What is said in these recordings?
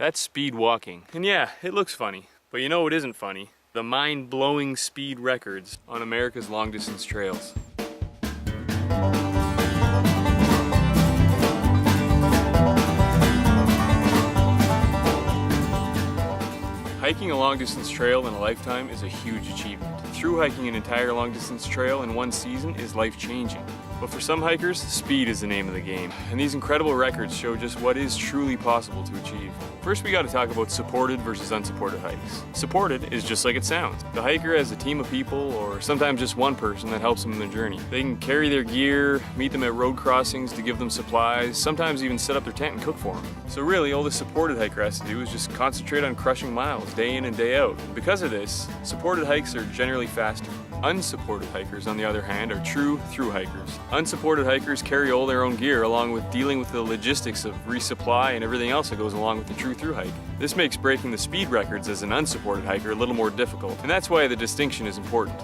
That's speed walking. And yeah, it looks funny. But you know what isn't funny? The mind-blowing speed records on America's long-distance trails. Hiking a long-distance trail in a lifetime is a huge achievement. Through hiking an entire long-distance trail in one season is life-changing. But for some hikers, speed is the name of the game. And these incredible records show just what is truly possible to achieve. First, we got to talk about supported versus unsupported hikes. Supported is just like it sounds. The hiker has a team of people, or sometimes just one person that helps them in their journey. They can carry their gear, meet them at road crossings to give them supplies, sometimes even set up their tent and cook for them. So really, all the supported hiker has to do is just concentrate on crushing miles day in and day out. And because of this, supported hikes are generally faster. Unsupported hikers, on the other hand, are true through hikers. Unsupported hikers carry all their own gear along with dealing with the logistics of resupply and everything else that goes along with the true through hike. This makes breaking the speed records as an unsupported hiker a little more difficult, and that's why the distinction is important.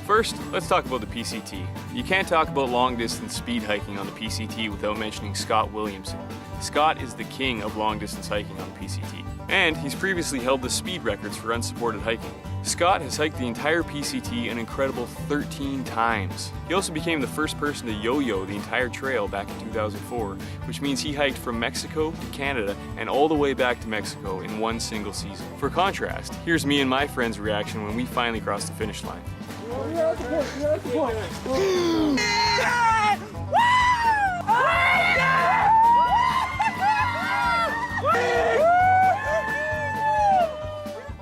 First, let's talk about the PCT. You can't talk about long-distance speed hiking on the PCT without mentioning Scott Williamson. Scott is the king of long-distance hiking on the PCT, and he's previously held the speed records for unsupported hiking. Scott has hiked the entire PCT an incredible 13 times. He also became the first person to yo-yo the entire trail back in 2004, which means he hiked from Mexico to Canada and all the way back to Mexico in one single season. For contrast, here's me and my friend's reaction when we finally crossed the finish line.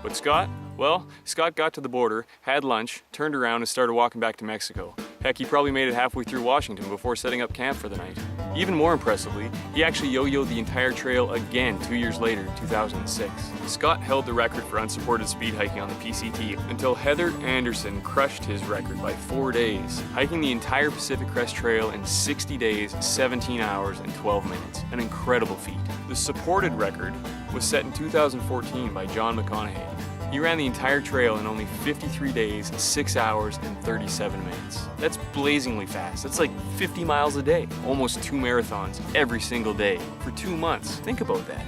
But Scott? Well, Scott got to the border, had lunch, turned around and started walking back to Mexico. Heck, he probably made it halfway through Washington before setting up camp for the night. Even more impressively, he actually yo-yoed the entire trail again 2 years later in 2006. Scott held the record for unsupported speed hiking on the PCT until Heather Anderson crushed his record by 4 days, hiking the entire Pacific Crest Trail in 60 days, 17 hours, and 12 minutes. An incredible feat. The supported record was set in 2014 by McConaughy. He ran the entire trail in only 53 days, 6 hours, and 37 minutes. That's blazingly fast. That's like 50 miles a day. Almost 2 marathons every single day for 2 months. Think about that.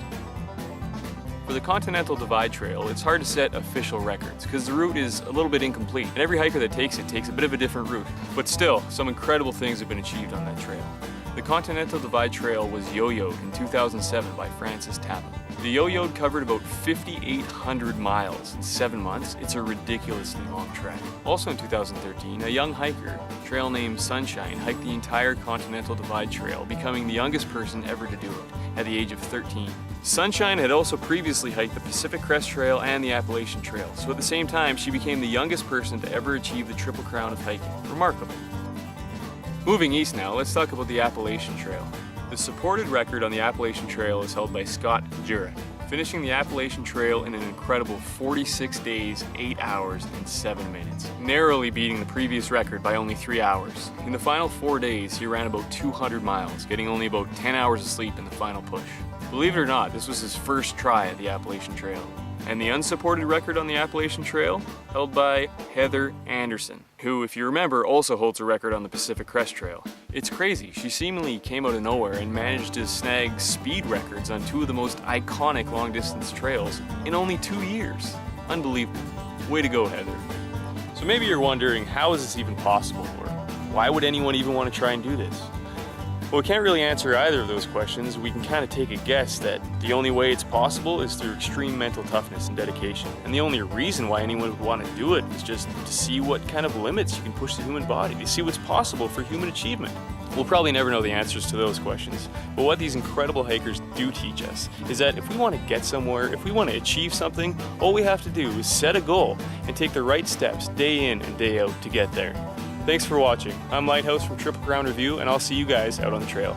For the Continental Divide Trail, it's hard to set official records because the route is a little bit incomplete, and every hiker that takes it takes a bit of a different route. But still, some incredible things have been achieved on that trail. The Continental Divide Trail was yo-yoed in 2007 by Tapn. The yo-yoed covered about 5,800 miles in 7 months. It's a ridiculously long trek. Also in 2013, a young hiker, trail named Sunshine, hiked the entire Continental Divide Trail, becoming the youngest person ever to do it, at the age of 13. Sunshine had also previously hiked the Pacific Crest Trail and the Appalachian Trail, so at the same time, she became the youngest person to ever achieve the Triple Crown of hiking. Remarkable. Moving east now, let's talk about the Appalachian Trail. The supported record on the Appalachian Trail is held by Scott Jurek, finishing the Appalachian Trail in an incredible 46 days, 8 hours, and 7 minutes, narrowly beating the previous record by only 3 hours. In the final 4 days, he ran about 200 miles, getting only about 10 hours of sleep in the final push. Believe it or not, this was his first try at the Appalachian Trail. And the unsupported record on the Appalachian Trail, held by Heather Anderson, who, if you remember, also holds a record on the Pacific Crest Trail. It's crazy, she seemingly came out of nowhere and managed to snag speed records on 2 of the most iconic long-distance trails in only 2 years. Unbelievable. Way to go, Heather. So maybe you're wondering, how is this even possible, or why would anyone even want to try and do this? Well, we can't really answer either of those questions. We can kind of take a guess that the only way it's possible is through extreme mental toughness and dedication. And the only reason why anyone would want to do it is just to see what kind of limits you can push the human body, to see what's possible for human achievement. We'll probably never know the answers to those questions, but what these incredible hikers do teach us is that if we want to get somewhere, if we want to achieve something, all we have to do is set a goal and take the right steps day in and day out to get there. Thanks for watching. I'm Lighthouse from Triple Crown Review, and I'll see you guys out on the trail.